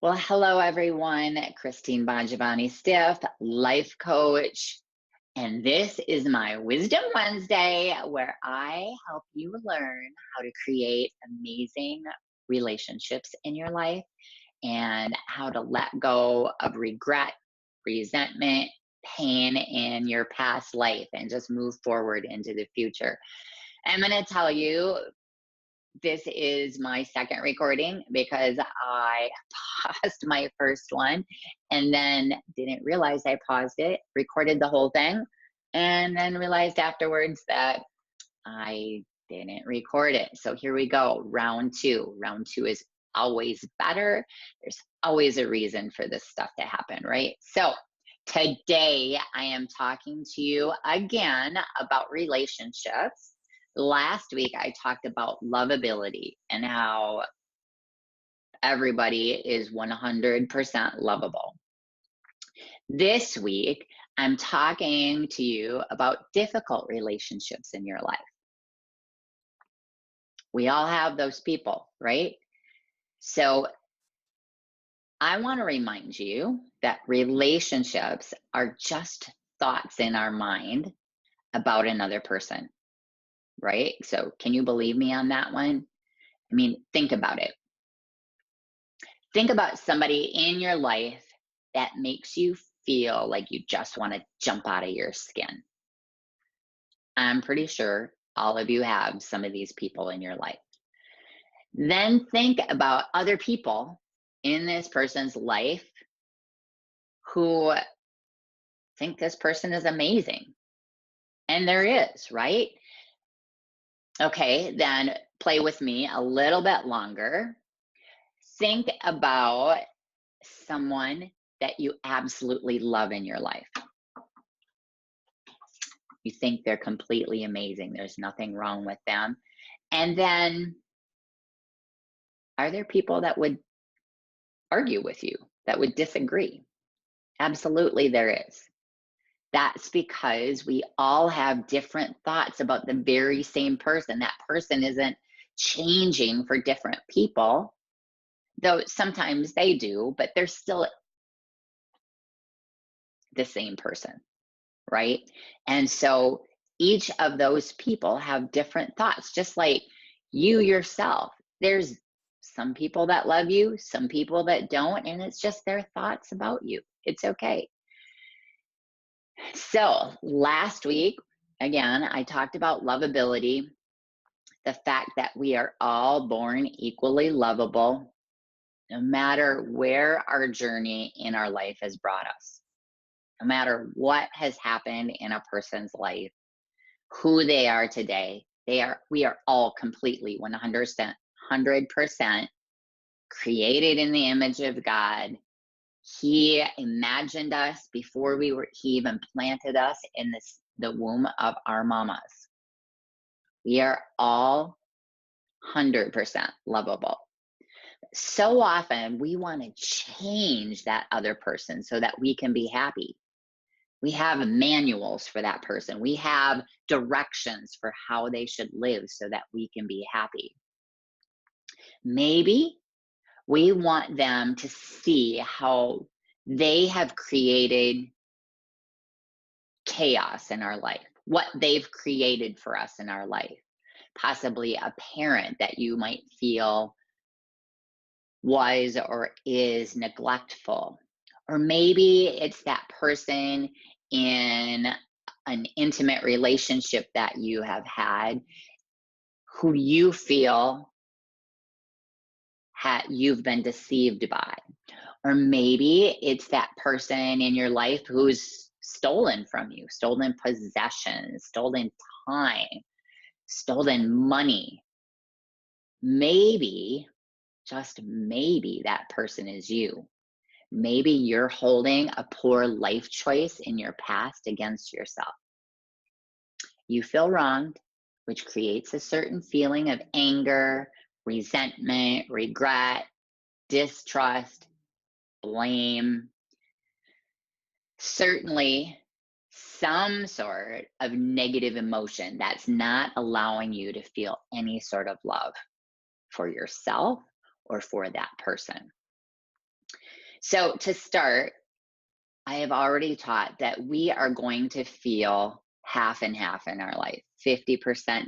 Well, hello everyone. Christine Bongiovanni-Stiff, life coach, and this is my Wisdom Wednesday where I help you learn how to create amazing relationships in your life and how to let go of regret, resentment, pain in your past life and just move forward into the future. I'm going to tell you this is my second recording because I paused my first one and then didn't realize I paused it, recorded the whole thing, and then realized afterwards that I didn't record it. So here we go, round two. Round two is always better. There's always a reason for this stuff to happen, right? So today I am talking to you again about relationships. Last week, I talked about lovability and how everybody is 100% lovable. This week, I'm talking to you about difficult relationships in your life. We all have those people, right? So I want to remind you that relationships are just thoughts in our mind about another person, right? So can you believe me on that one? I mean, think about it. Think about somebody in your life that makes you feel like you just want to jump out of your skin. I'm pretty sure all of you have some of these people in your life. Then think about other people in this person's life who think this person is amazing. And there is, right? Okay, then play with me a little bit longer. Think about someone that you absolutely love in your life. You think they're completely amazing. There's nothing wrong with them. And then, are there people that would argue with you, that would disagree? Absolutely, there is. That's because we all have different thoughts about the very same person. That person isn't changing for different people, though sometimes they do, but they're still the same person, right? And so each of those people have different thoughts, just like you yourself. There's some people that love you, some people that don't, and it's just their thoughts about you. It's okay. So last week, again, I talked about lovability, the fact that we are all born equally lovable, no matter where our journey in our life has brought us, no matter what has happened in a person's life, who they are today. We are all completely 100% created in the image of God. He imagined us before he even planted us in the womb of our mamas. We are all 100% lovable. So often we want to change that other person so that we can be happy. We have manuals for that person. We have directions for how they should live so that we can be happy. Maybe we want them to see how they have created chaos in our life, what they've created for us in our life. Possibly a parent that you might feel was or is neglectful. Or maybe it's that person in an intimate relationship that you have had who you feel you've been deceived by. Or maybe it's that person in your life who's stolen from you, stolen possessions, stolen time, stolen money. Maybe, just maybe, that person is you. Maybe you're holding a poor life choice in your past against yourself. You feel wronged, which creates a certain feeling of anger, resentment, regret, distrust, blame, certainly some sort of negative emotion that's not allowing you to feel any sort of love for yourself or for that person. So, to start, I have already taught that we are going to feel half and half in our life, 50%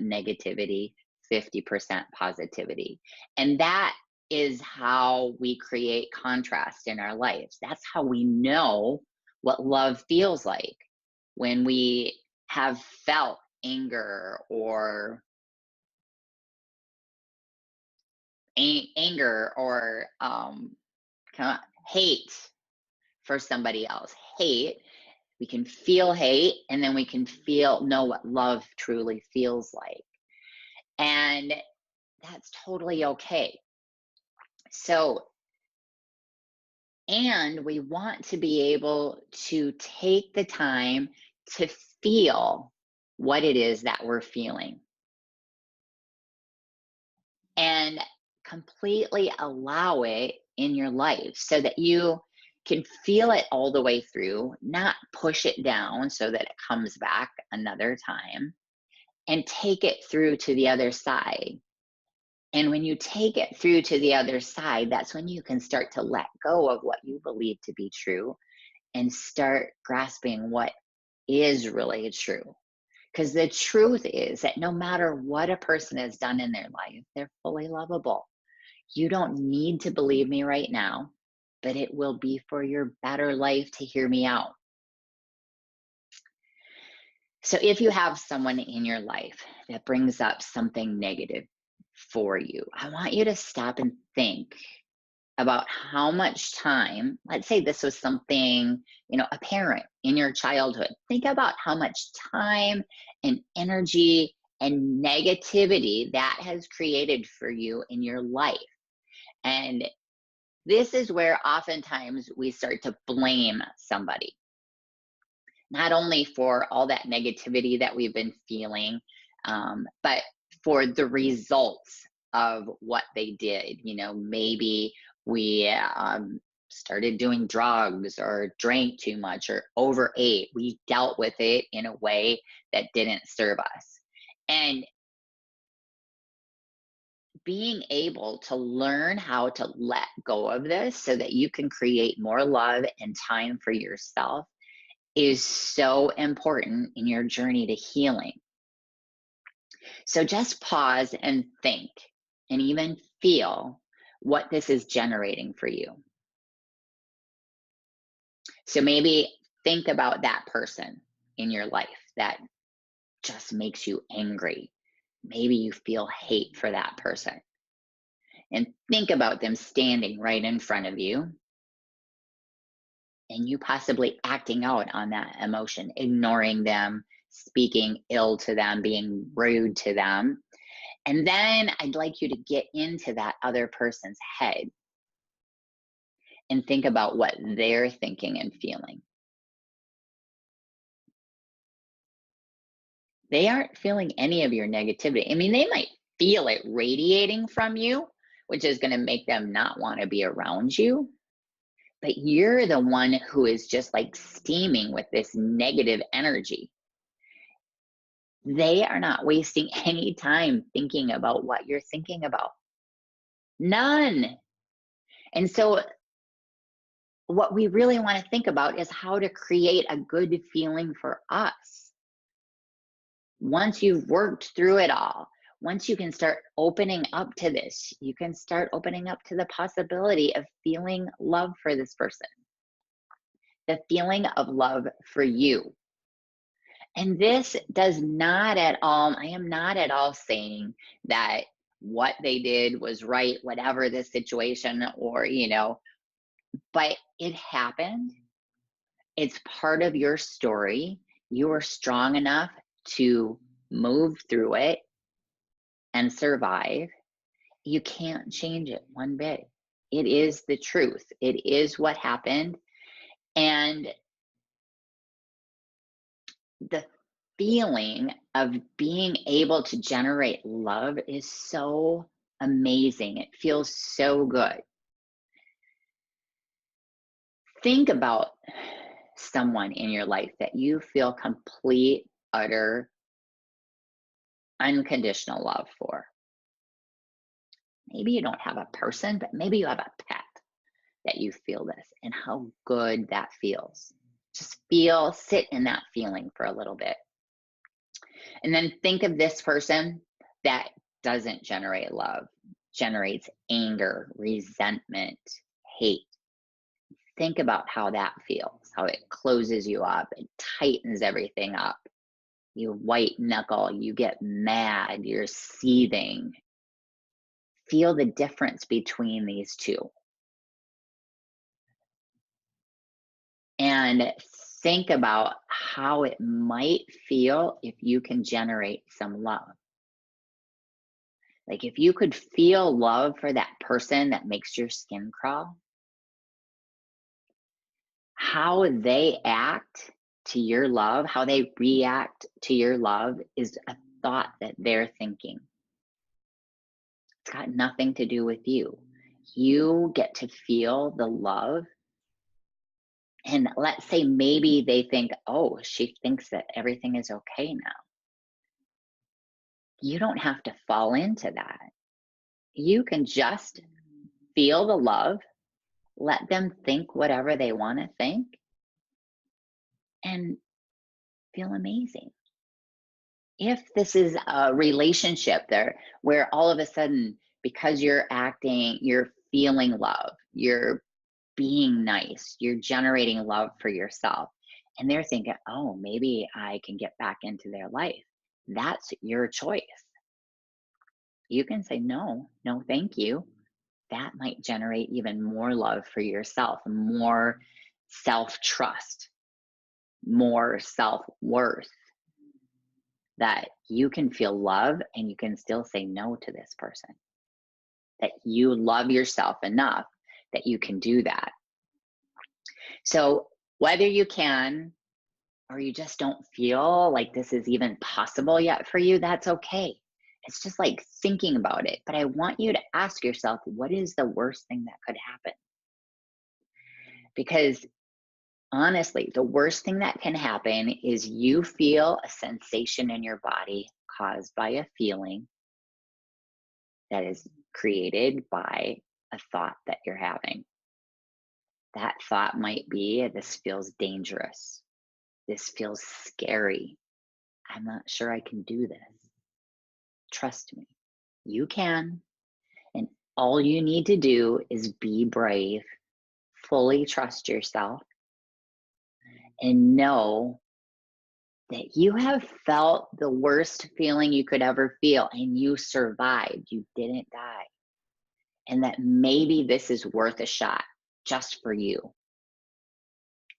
negativity, 50% positivity. And that is how we create contrast in our lives. That's how we know what love feels like when we have felt anger or anger or kind of hate for somebody else. Hate, we can feel hate, and then we can know what love truly feels like. And that's totally okay. So, and we want to be able to take the time to feel what it is that we're feeling and completely allow it in your life so that you can feel it all the way through, not push it down so that it comes back another time, and take it through to the other side. And when you take it through to the other side, that's when you can start to let go of what you believe to be true and start grasping what is really true. Because the truth is that no matter what a person has done in their life, they're fully lovable. You don't need to believe me right now, but it will be for your better life to hear me out. So if you have someone in your life that brings up something negative for you, I want you to stop and think about how much time, let's say this was something, a parent in your childhood. Think about how much time and energy and negativity that has created for you in your life. And this is where oftentimes we start to blame somebody, not only for all that negativity that we've been feeling, but for the results of what they did. Maybe we started doing drugs or drank too much or overate. We dealt with it in a way that didn't serve us. And being able to learn how to let go of this so that you can create more love and time for yourself is so important in your journey to healing. So just pause and think and even feel what this is generating for you. So maybe think about that person in your life that just makes you angry. Maybe you feel hate for that person. And think about them standing right in front of you and you possibly acting out on that emotion, ignoring them, speaking ill to them, being rude to them. And then I'd like you to get into that other person's head and think about what they're thinking and feeling. They aren't feeling any of your negativity. I mean, they might feel it radiating from you, which is going to make them not want to be around you. But you're the one who is just like steaming with this negative energy. They are not wasting any time thinking about what you're thinking about. None. And so, what we really want to think about is how to create a good feeling for us. Once you've worked through it all, once you can start opening up to this, you can start opening up to the possibility of feeling love for this person, the feeling of love for you. And this does not at all, I am not at all saying that what they did was right, whatever the situation, or, but it happened. It's part of your story. You are strong enough to move through it and survive. You can't change it one bit. It is the truth. It is what happened. And the feeling of being able to generate love is so amazing. It feels so good. Think about someone in your life that you feel complete, utter, unconditional love for. Maybe you don't have a person, but maybe you have a pet. that you feel this and how good that feels. Just sit in that feeling for a little bit. And then think of this person that doesn't generate love, generates anger, resentment, hate. Think about how that feels, how it closes you up, it tightens everything up. You white knuckle, you get mad, you're seething. Feel the difference between these two. And think about how it might feel if you can generate some love. Like if you could feel love for that person that makes your skin crawl, how they act to your love, how they react to your love is a thought that they're thinking. It's got nothing to do with you. You get to feel the love. And let's say maybe they think, oh, she thinks that everything is okay now. You don't have to fall into that. You can just feel the love, let them think whatever they want to think, and feel amazing. If this is a relationship there where all of a sudden, because you're acting, you're feeling love, you're being nice, you're generating love for yourself, and they're thinking, oh, maybe I can get back into their life. That's your choice. You can say, no, no, thank you. That might generate even more love for yourself, more self trust, more self worth, that you can feel love and you can still say no to this person. That you love yourself enough that you can do that. So, whether you can or you just don't feel like this is even possible yet for you, that's okay. It's just like thinking about it. But I want you to ask yourself, what is the worst thing that could happen? Because honestly, the worst thing that can happen is you feel a sensation in your body caused by a feeling that is created by a thought that you're having. That thought might be, this feels dangerous. This feels scary. I'm not sure I can do this. Trust me, you can. And all you need to do is be brave, fully trust yourself, and know that you have felt the worst feeling you could ever feel and you survived. You didn't die. And that maybe this is worth a shot just for you.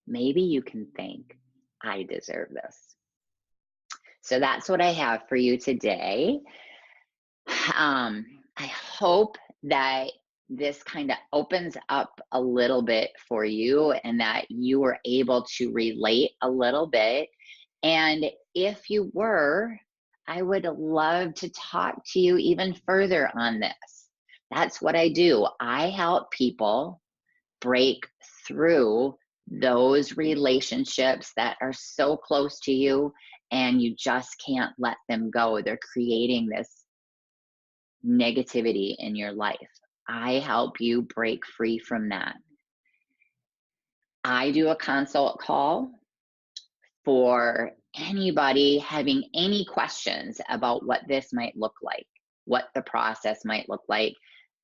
Maybe you can think, I deserve this. So that's what I have for you today. I hope that this kind of opens up a little bit for you and that you were able to relate a little bit. And if you were, I would love to talk to you even further on this. That's what I do. I help people break through those relationships that are so close to you and you just can't let them go. They're creating this negativity in your life. I help you break free from that. I do a consult call for anybody having any questions about what this might look like, what the process might look like.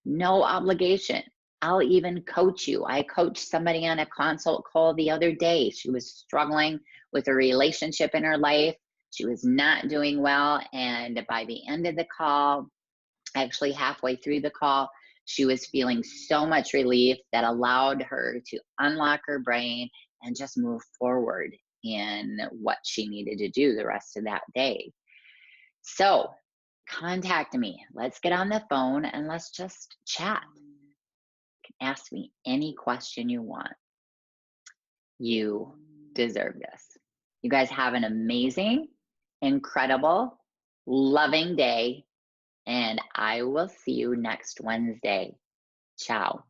No obligation. I'll even coach you. I coached somebody on a consult call the other day. She was struggling with a relationship in her life. She was not doing well. And by the end of the call, actually halfway through the call, she was feeling so much relief that allowed her to unlock her brain and just move forward in what she needed to do the rest of that day. So contact me. Let's get on the phone and let's just chat. You can ask me any question you want. You deserve this. You guys have an amazing, incredible, loving day. And I will see you next Wednesday. Ciao.